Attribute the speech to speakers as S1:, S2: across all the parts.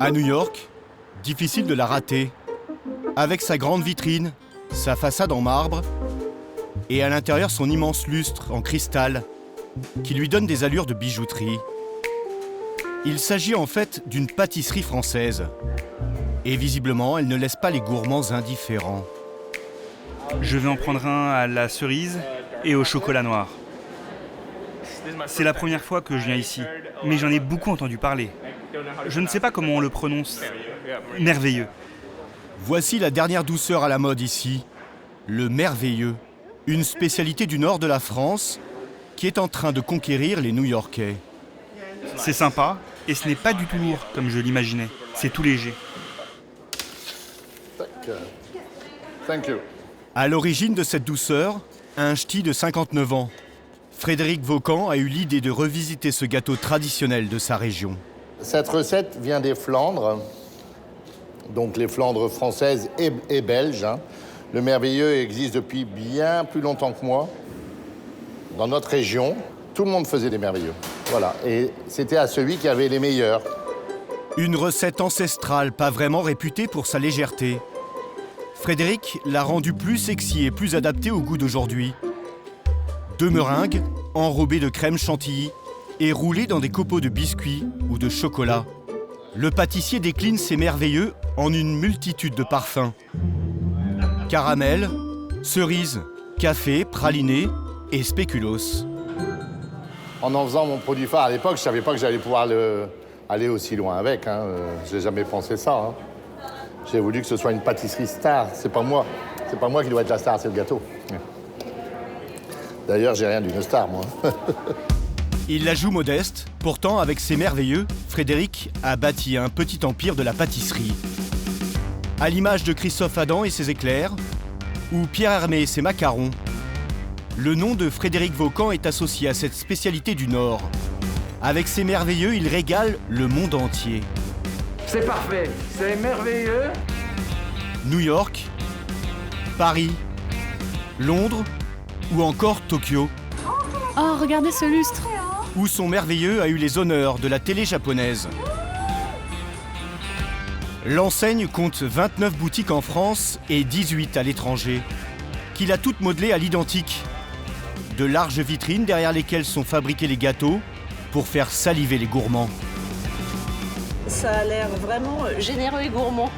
S1: À New York, difficile de la rater. Avec sa grande vitrine, sa façade en marbre et à l'intérieur son immense lustre en cristal qui lui donne des allures de bijouterie. Il s'agit en fait d'une pâtisserie française. Et visiblement, elle ne laisse pas les gourmands indifférents.
S2: Je vais en prendre un à la cerise et au chocolat noir. C'est la première fois que je viens ici, mais j'en ai beaucoup entendu parler. Je ne sais pas comment on le prononce. Merveilleux.
S1: Voici la dernière douceur à la mode ici, le merveilleux. Une spécialité du nord de la France qui est en train de conquérir les New-Yorkais.
S2: C'est sympa et ce n'est pas du tout lourd comme je l'imaginais. C'est tout léger.
S3: Thank you.
S1: À l'origine de cette douceur, un ch'ti de 59 ans. Frédéric Vaucan a eu l'idée de revisiter ce gâteau traditionnel de sa région.
S3: Cette recette vient des Flandres, donc les Flandres françaises et belges. Le merveilleux existe depuis bien plus longtemps que moi. Dans notre région, tout le monde faisait des merveilleux. Voilà, et c'était à celui qui avait les meilleurs.
S1: Une recette ancestrale, pas vraiment réputée pour sa légèreté. Frédéric l'a rendu plus sexy et plus adapté au goût d'aujourd'hui. 2 meringues, enrobées de crème chantilly et roulées dans des copeaux de biscuits ou de chocolat. Le pâtissier décline ses merveilleux en une multitude de parfums. Caramel, cerise, café, praliné et spéculoos.
S3: En faisant mon produit phare à l'époque, je savais pas que j'allais pouvoir aller aussi loin avec. J'ai jamais pensé ça. J'ai voulu que ce soit une pâtisserie star. C'est pas moi qui dois être la star, c'est le gâteau. D'ailleurs, j'ai rien d'une star, moi.
S1: Il la joue modeste, pourtant avec ses merveilleux, Frédéric a bâti un petit empire de la pâtisserie. À l'image de Christophe Adam et ses éclairs, ou Pierre Hermé et ses macarons, le nom de Frédéric Vaucan est associé à cette spécialité du Nord. Avec ses merveilleux, il régale le monde entier.
S4: C'est parfait, c'est merveilleux.
S1: New York, Paris, Londres ou encore Tokyo,
S5: Oh, regardez ce lustre!
S1: où son merveilleux a eu les honneurs de la télé japonaise. L'enseigne compte 29 boutiques en France et 18 à l'étranger, qu'il a toutes modelées à l'identique. De larges vitrines derrière lesquelles sont fabriqués les gâteaux pour faire saliver les gourmands.
S6: Ça a l'air vraiment généreux et gourmand.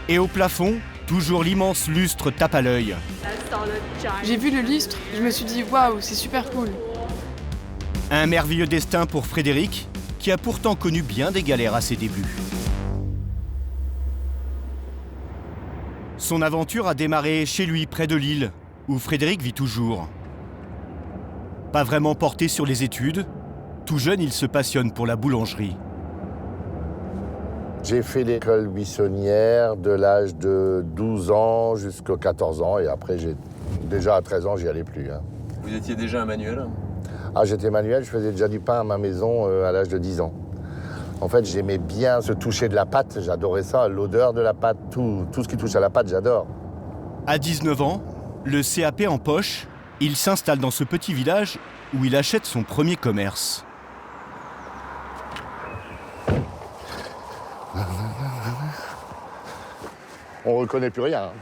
S1: Et au plafond, toujours l'immense lustre tape à l'œil.
S5: J'ai vu le lustre, je me suis dit waouh, c'est super cool.
S1: Un merveilleux destin pour Frédéric, qui a pourtant connu bien des galères à ses débuts. Son aventure a démarré chez lui, près de Lille, où Frédéric vit toujours. Pas vraiment porté sur les études, tout jeune, il se passionne pour la boulangerie.
S3: J'ai fait l'école buissonnière de l'âge de 12 ans jusqu'à 14 ans. Et après, déjà à 13 ans, j'y allais plus.
S7: Vous étiez déjà un manuel?
S3: Ah, j'étais manuel, je faisais déjà du pain à ma maison à l'âge de 10 ans. En fait, j'aimais bien ce toucher de la pâte, j'adorais ça, l'odeur de la pâte, tout ce qui touche à la pâte, j'adore.
S1: À 19 ans, le CAP en poche, il s'installe dans ce petit village où il achète son premier commerce.
S3: On reconnaît plus rien.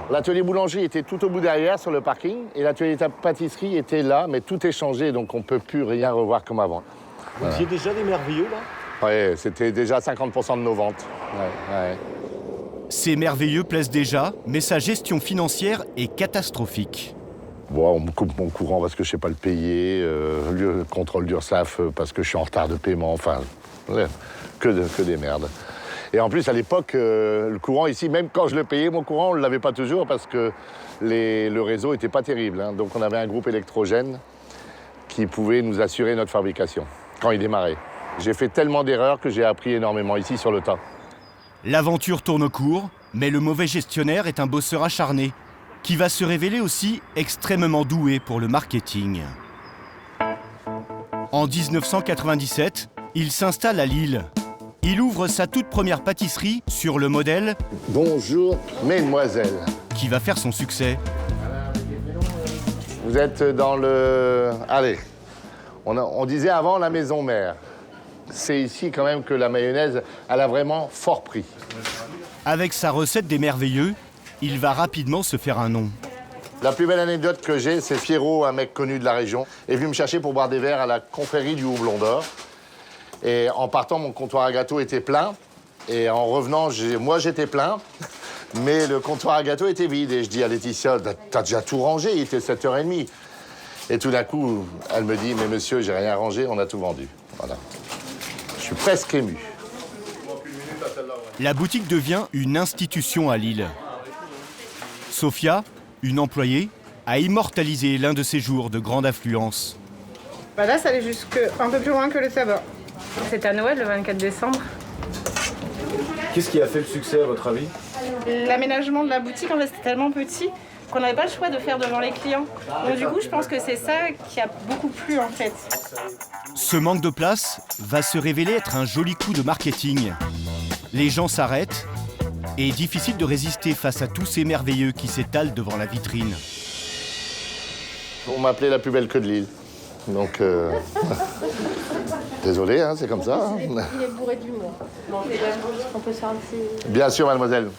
S3: L'atelier boulangerie était tout au bout derrière, sur le parking, et l'atelier pâtisserie était là, mais tout est changé, donc on ne peut plus rien revoir comme avant.
S8: Vous faisiez déjà des merveilleux, là?
S3: Oui, c'était déjà 50% de nos ventes. Ouais.
S1: Ces merveilleux plaisent déjà, mais sa gestion financière est catastrophique.
S3: Bon, on me coupe mon courant parce que je ne sais pas le payer, le contrôle d'URSSAF parce que je suis en retard de paiement, enfin, ouais, que des merdes. Et en plus, à l'époque, le courant ici, même quand je le payais, mon courant, on ne l'avait pas toujours parce que le réseau n'était pas terrible. Donc on avait un groupe électrogène qui pouvait nous assurer notre fabrication quand il démarrait. J'ai fait tellement d'erreurs que j'ai appris énormément ici sur le tas.
S1: L'aventure tourne court, mais le mauvais gestionnaire est un bosseur acharné, qui va se révéler aussi extrêmement doué pour le marketing. En 1997, il s'installe à Lille. Il ouvre sa toute première pâtisserie sur le modèle
S3: « Bonjour, mesdemoiselles ».
S1: Qui va faire son succès.
S3: Vous êtes dans le... Allez, on disait avant la maison mère. C'est ici quand même que la mayonnaise, elle a vraiment fort pris.
S1: Avec sa recette des merveilleux, il va rapidement se faire un nom.
S3: La plus belle anecdote que j'ai, c'est Pierrot, un mec connu de la région, est venu me chercher pour boire des verres à la confrérie du Houblon d'Or. Et en partant, mon comptoir à gâteaux était plein. Et en revenant, moi j'étais plein, mais le comptoir à gâteaux était vide. Et je dis à Laetitia, t'as déjà tout rangé, il était 7h30. Et tout d'un coup, elle me dit, mais monsieur, j'ai rien rangé, on a tout vendu. Voilà. Je suis presque ému.
S1: La boutique devient une institution à Lille. Sophia, une employée, a immortalisé l'un de ses jours de grande affluence.
S9: Bah là, ça allait un peu plus loin que le tabac. C'est à Noël, le 24 décembre.
S8: Qu'est-ce qui a fait le succès, à votre avis?
S9: L'aménagement de la boutique, en fait, c'était tellement petit qu'on n'avait pas le choix de faire devant les clients. Donc du coup, je pense que c'est ça qui a beaucoup plu, en fait.
S1: Ce manque de place va se révéler être un joli coup de marketing. Les gens s'arrêtent et difficile de résister face à tous ces merveilleux qui s'étalent devant la vitrine.
S3: On m'appelait la plus belle queue de Lille. Donc, désolé, hein, c'est comme ça. Hein.
S10: Il est bourré d'humour. On peut se faire un petit...
S3: Bien sûr, mademoiselle.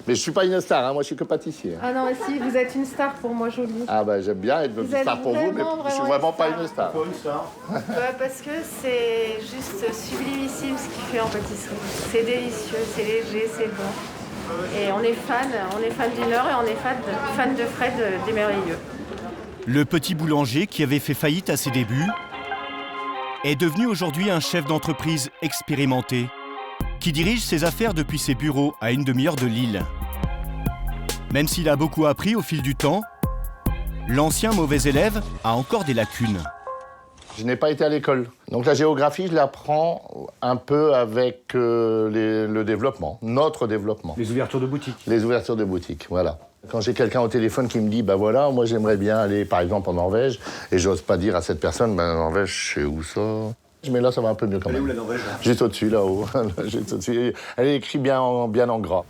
S3: Mais je suis pas une star, hein, moi je suis que pâtissier.
S10: Ah non, mais si, vous êtes une star pour moi, jolie.
S3: Ah bah j'aime bien être une star pour vous, mais je suis vraiment pas une star.
S8: Pourquoi une star?
S10: Parce que c'est juste sublimissime ce qu'il fait en pâtisserie. C'est délicieux, c'est léger, c'est bon. Et on est fan du Nord et on est fan de Fred des Merveilleux.
S1: Le petit boulanger qui avait fait faillite à ses débuts est devenu aujourd'hui un chef d'entreprise expérimenté qui dirige ses affaires depuis ses bureaux à une demi-heure de Lille. Même s'il a beaucoup appris au fil du temps, l'ancien mauvais élève a encore des lacunes.
S3: Je n'ai pas été à l'école. Donc la géographie, je l'apprends un peu avec le développement, notre développement.
S8: Les ouvertures de boutique.
S3: Les ouvertures de boutique, voilà. Quand j'ai quelqu'un au téléphone qui me dit, bah voilà, moi j'aimerais bien aller par exemple en Norvège, et j'ose pas dire à cette personne, bah Norvège, c'est où ça? Mais là, ça va un peu mieux quand même.
S8: Elle est où la Norvège?
S3: Juste au-dessus, là-haut. Juste au-dessus. Elle est écrite bien en gras.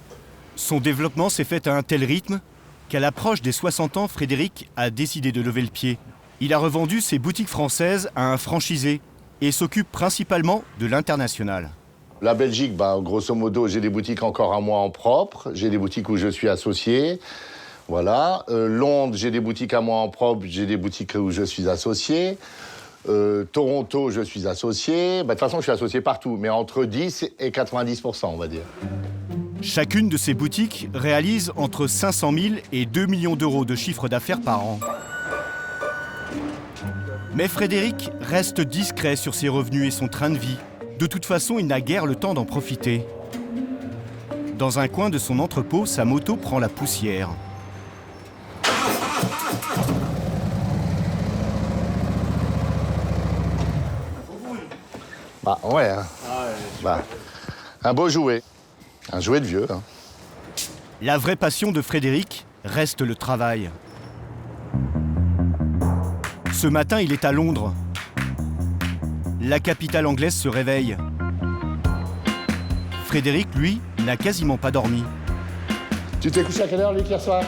S1: Son développement s'est fait à un tel rythme qu'à l'approche des 60 ans, Frédéric a décidé de lever le pied. Il a revendu ses boutiques françaises à un franchisé et s'occupe principalement de l'international.
S3: La Belgique, bah, grosso modo, j'ai des boutiques encore à moi en propre. J'ai des boutiques où je suis associé. Voilà. Londres, j'ai des boutiques à moi en propre. J'ai des boutiques où je suis associé. Toronto, je suis associé. Bah, de toute façon, je suis associé partout, mais entre 10 et 90%, on va dire.
S1: Chacune de ces boutiques réalise entre 500 000 et 2 millions d'euros de chiffre d'affaires par an. Mais Frédéric reste discret sur ses revenus et son train de vie. De toute façon, il n'a guère le temps d'en profiter. Dans un coin de son entrepôt, sa moto prend la poussière.
S3: Bah ouais, hein. Bah, un beau jouet. Un jouet de vieux. Hein.
S1: La vraie passion de Frédéric reste le travail. Ce matin, il est à Londres. La capitale anglaise se réveille. Frédéric, lui, n'a quasiment pas dormi.
S3: Tu t'es couché à quelle heure, lui, hier soir?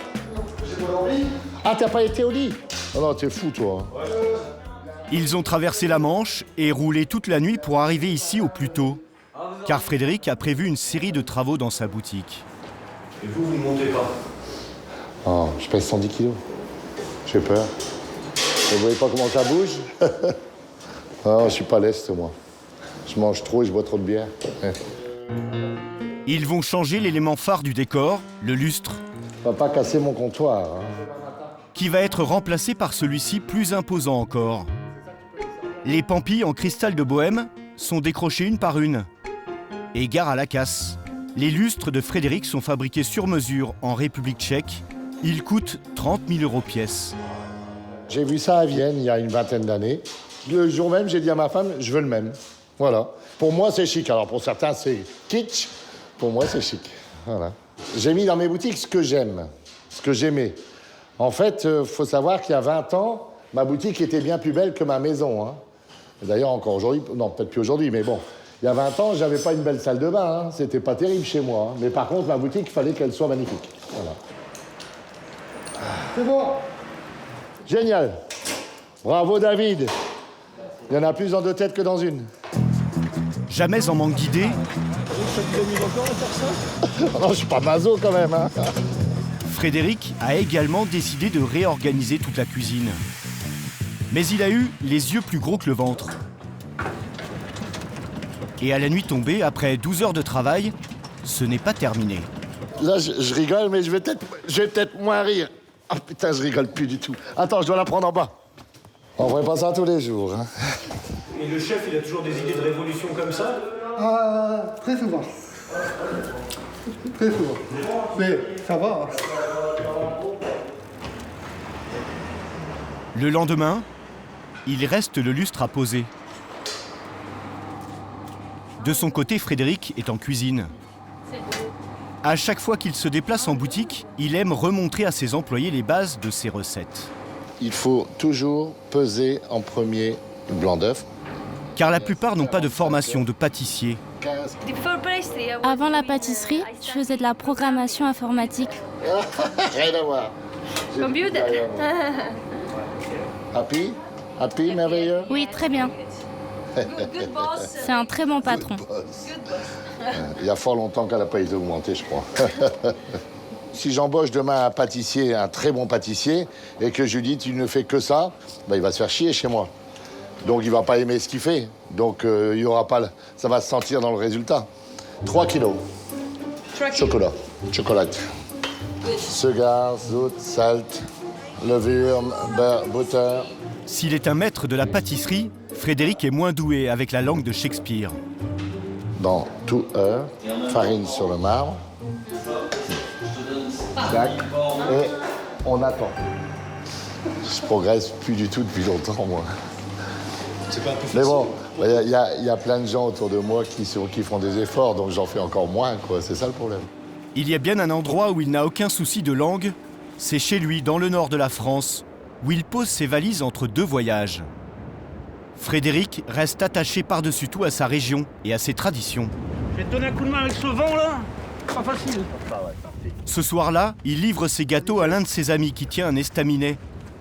S3: J'ai pas dormi. Ah, t'as pas été au lit? Oh non, t'es fou, toi.
S1: Ils ont traversé la Manche et roulé toute la nuit pour arriver ici au plus tôt. Car Frédéric a prévu une série de travaux dans sa boutique.
S8: Et vous ne montez pas?
S3: Oh, je pèse 110 kilos. J'ai peur. Vous voyez pas comment ça bouge? Non, je suis pas leste, moi. Je mange trop et je bois trop de bière.
S1: Ils vont changer l'élément phare du décor, le lustre,
S3: On va pas casser mon comptoir. Hein.
S1: qui va être remplacé par celui-ci plus imposant encore. Les pampilles en cristal de Bohême sont décrochées une par une. Et gare à la casse. Les lustres de Frédéric sont fabriqués sur mesure en République tchèque. Ils coûtent 30 000 € pièce.
S3: J'ai vu ça à Vienne il y a une vingtaine d'années. Le jour même, j'ai dit à ma femme, je veux le même. Voilà. Pour moi, c'est chic. Alors pour certains, c'est kitsch. Pour moi, c'est chic. Voilà. J'ai mis dans mes boutiques ce que j'aime, ce que j'aimais. En fait, faut savoir qu'il y a 20 ans, ma boutique était bien plus belle que ma maison. Hein. D'ailleurs, encore aujourd'hui, non, peut-être plus aujourd'hui, mais bon. Il y a 20 ans, j'avais pas une belle salle de bain. Hein. C'était pas terrible chez moi. Hein. Mais par contre, ma boutique, il fallait qu'elle soit magnifique. Voilà. C'est bon. Génial. Bravo, David. Il y en a plus dans 2 têtes que dans une.
S1: Jamais en manque d'idées,
S3: Non, je suis pas maso quand même. Hein.
S1: Frédéric a également décidé de réorganiser toute la cuisine. Mais il a eu les yeux plus gros que le ventre. Et à la nuit tombée, après 12 heures de travail, ce n'est pas terminé.
S3: Là, je rigole, mais je vais peut-être moins rire. Ah putain, je rigole plus du tout. Attends, je dois la prendre en bas. On ferait pas ça tous les jours. Hein.
S8: Et le chef, il a toujours des idées de révolution comme ça?
S11: Très souvent. Très souvent. Mais ça va.
S1: Le lendemain, il reste le lustre à poser. De son côté, Frédéric est en cuisine. À chaque fois qu'il se déplace en boutique, il aime remontrer à ses employés les bases de ses recettes.
S3: Il faut toujours peser en premier le blanc d'œuf.
S1: Car la plupart n'ont pas de formation de pâtissier.
S12: Avant la pâtisserie, je faisais de la programmation informatique.
S3: Rien à voir.
S10: Computer.
S3: Happy? Happy, merveilleux?
S12: Oui, très bien. C'est un très bon patron.
S3: Il y a fort longtemps qu'elle n'a pas été augmentée, je crois. Si j'embauche demain un pâtissier, un très bon pâtissier, et que je lui dis tu ne fais que ça, ben, il va se faire chier chez moi. Donc il va pas aimer ce qu'il fait. Donc il y aura pas, ça va se sentir dans le résultat. 3 kilos. Chocolat. Chocolate. Sugar, zout, salt, levure, beurre, butter.
S1: S'il est un maître de la pâtisserie, Frédéric est moins doué avec la langue de Shakespeare.
S3: Dans tout heure, farine sur le marbre. Tac. Et on attend. Je progresse plus du tout depuis longtemps, moi. Mais bon, il y a plein de gens autour de moi qui font des efforts, donc j'en fais encore moins, quoi. C'est ça le problème.
S1: Il y a bien un endroit où il n'a aucun souci de langue, c'est chez lui, dans le nord de la France, où il pose ses valises entre 2 voyages. Frédéric reste attaché par-dessus tout à sa région et à ses traditions.
S2: Je vais te donner un coup de main avec ce vent là. Pas facile.
S1: Ce soir-là, il livre ses gâteaux à l'un de ses amis qui tient un estaminet,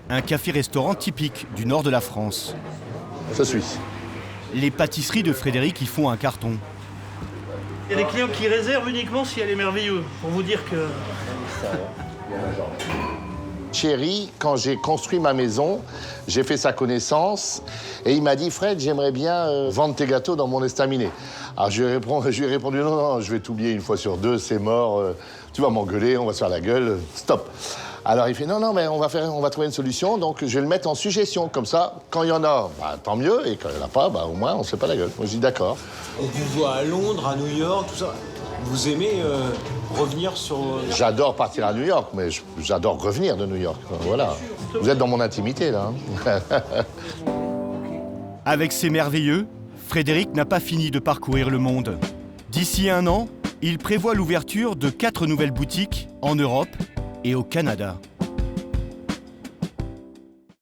S1: un café-restaurant typique du nord de la France.
S3: Je suis.
S1: Les pâtisseries de Frédéric y font un carton.
S2: Il y a des clients qui réservent uniquement si elle est merveilleuse, pour vous dire que...
S3: Chéri, quand j'ai construit ma maison, j'ai fait sa connaissance et il m'a dit « Fred, j'aimerais bien vendre tes gâteaux dans mon estaminet ». Alors je lui ai répondu « Non, je vais t'oublier une fois sur 2, c'est mort, tu vas m'engueuler, on va se faire la gueule, stop ». Alors il fait « Non, mais on va trouver une solution, donc je vais le mettre en suggestion, comme ça, quand il y en a, bah, tant mieux, et quand il n'y en a pas, bah, au moins on se fait pas la gueule ». Moi je dis « D'accord ».
S8: On vous voit à Londres, à New York, tout ça. Vous aimez revenir sur...
S3: J'adore partir à New York, mais j'adore revenir de New York. Voilà. Vous êtes dans mon intimité, là.
S1: Avec ses merveilleux, Frédéric n'a pas fini de parcourir le monde. D'ici 1 an, il prévoit l'ouverture de 4 nouvelles boutiques en Europe et au Canada.